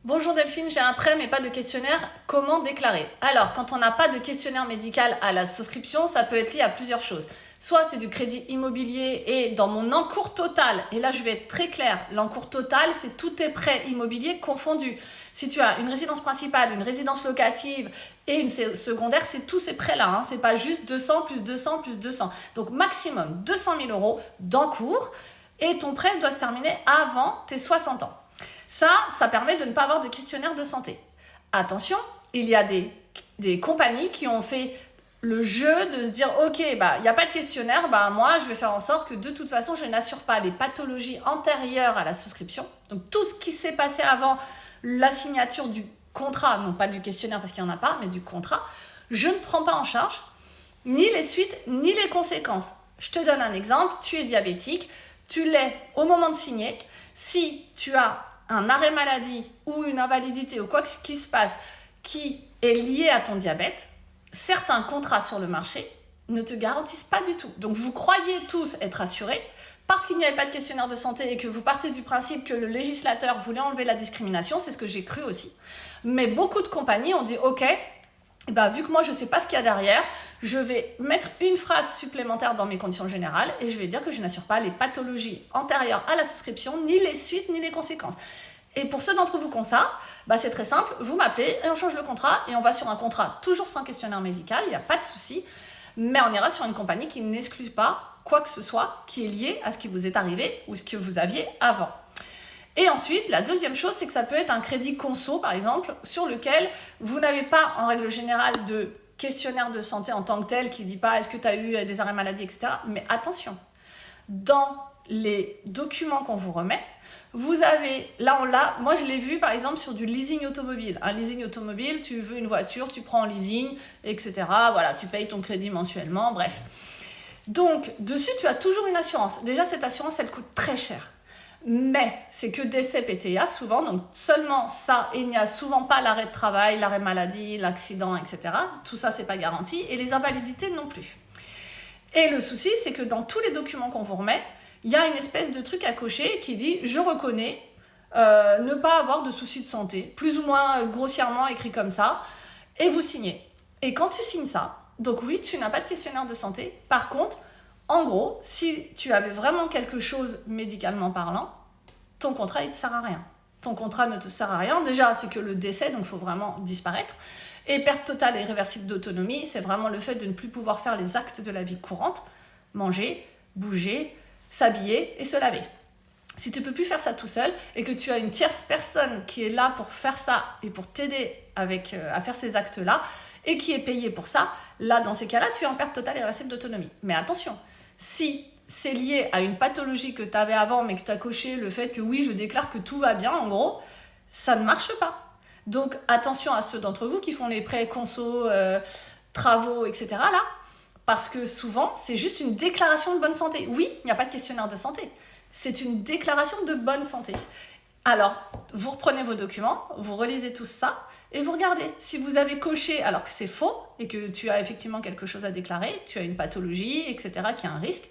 Bonjour Delphine, j'ai un prêt mais pas de questionnaire, comment déclarer? Alors, quand on n'a pas de questionnaire médical à la souscription, ça peut être lié à plusieurs choses. Soit c'est du crédit immobilier et dans mon encours total, et là je vais être très claire, l'encours total c'est tous tes prêts immobiliers confondus. Si tu as une résidence principale, une résidence locative et une secondaire, c'est tous ces prêts-là, hein. C'est pas juste 200 plus 200 plus 200. Donc maximum 200 000 euros d'encours et ton prêt doit se terminer avant tes 60 ans. Ça permet de ne pas avoir de questionnaire de santé. Attention, il y a des compagnies qui ont fait le jeu de se dire « Ok, il n'y a pas de questionnaire, moi je vais faire en sorte que de toute façon je n'assure pas les pathologies antérieures à la souscription. » Donc tout ce qui s'est passé avant la signature du contrat, non pas du questionnaire parce qu'il n'y en a pas, mais du contrat, je ne prends pas en charge ni les suites ni les conséquences. Je te donne un exemple, tu es diabétique, tu l'es au moment de signer. Si tu as un arrêt maladie ou une invalidité ou quoi qu'il se passe qui est lié à ton diabète, certains contrats sur le marché ne te garantissent pas du tout. Donc vous croyez tous être assurés parce qu'il n'y avait pas de questionnaire de santé et que vous partez du principe que le législateur voulait enlever la discrimination, c'est ce que j'ai cru aussi. Mais beaucoup de compagnies ont dit « Ok, vu que moi je ne sais pas ce qu'il y a derrière, je vais mettre une phrase supplémentaire dans mes conditions générales et je vais dire que je n'assure pas les pathologies antérieures à la souscription, ni les suites, ni les conséquences. » Et pour ceux d'entre vous qui ont ça, c'est très simple, vous m'appelez et on change le contrat et on va sur un contrat toujours sans questionnaire médical, il n'y a pas de souci, mais on ira sur une compagnie qui n'exclut pas quoi que ce soit qui est lié à ce qui vous est arrivé ou ce que vous aviez avant. Et ensuite, la deuxième chose, c'est que ça peut être un crédit conso, par exemple, sur lequel vous n'avez pas, en règle générale, de questionnaire de santé en tant que tel qui ne dit pas est-ce que tu as eu des arrêts maladie, etc. Mais attention, dans les documents qu'on vous remet, vous avez, moi je l'ai vu par exemple sur du leasing automobile. Un leasing automobile, tu veux une voiture, tu prends en leasing, etc. Voilà, tu payes ton crédit mensuellement, bref. Donc, dessus, tu as toujours une assurance. Déjà, cette assurance, elle coûte très cher. Mais c'est que décès PTA souvent, donc seulement ça, et il n'y a souvent pas l'arrêt de travail, l'arrêt maladie, l'accident, etc. Tout ça, c'est pas garanti, et les invalidités non plus. Et le souci, c'est que dans tous les documents qu'on vous remet, il y a une espèce de truc à cocher qui dit « je reconnais ne pas avoir de soucis de santé », plus ou moins grossièrement écrit comme ça, et vous signez. Et quand tu signes ça, donc oui, tu n'as pas de questionnaire de santé, par contre, en gros, si tu avais vraiment quelque chose médicalement parlant, ton contrat, il ne te sert à rien. Ton contrat ne te sert à rien. Déjà, c'est que le décès, donc il faut vraiment disparaître. Et perte totale et irréversible d'autonomie, c'est vraiment le fait de ne plus pouvoir faire les actes de la vie courante, manger, bouger, s'habiller et se laver. Si tu ne peux plus faire ça tout seul et que tu as une tierce personne qui est là pour faire ça et pour t'aider à faire ces actes-là et qui est payée pour ça, là, dans ces cas-là, tu es en perte totale et irréversible d'autonomie. Mais attention, si c'est lié à une pathologie que tu avais avant mais que tu as coché le fait que oui, je déclare que tout va bien, en gros, ça ne marche pas. Donc attention à ceux d'entre vous qui font les prêts conso, travaux, etc. là, parce que souvent, c'est juste une déclaration de bonne santé. Oui, il n'y a pas de questionnaire de santé. C'est une déclaration de bonne santé. Alors, vous reprenez vos documents, vous relisez tout ça et vous regardez. Si vous avez coché alors que c'est faux et que tu as effectivement quelque chose à déclarer, tu as une pathologie, etc., qui a un risque,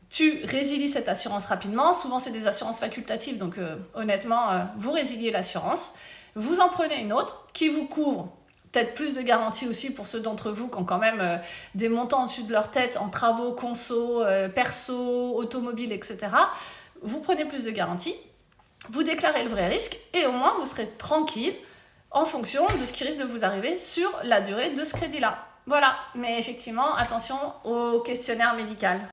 tu résilies cette assurance rapidement. Souvent, c'est des assurances facultatives, donc honnêtement, vous résiliez l'assurance. Vous en prenez une autre qui vous couvre. Peut-être plus de garanties aussi pour ceux d'entre vous qui ont quand même des montants au-dessus de leur tête en travaux, conso, perso, automobile, etc. Vous prenez plus de garanties, vous déclarez le vrai risque et au moins vous serez tranquille en fonction de ce qui risque de vous arriver sur la durée de ce crédit-là. Voilà, mais effectivement, attention au questionnaire médical.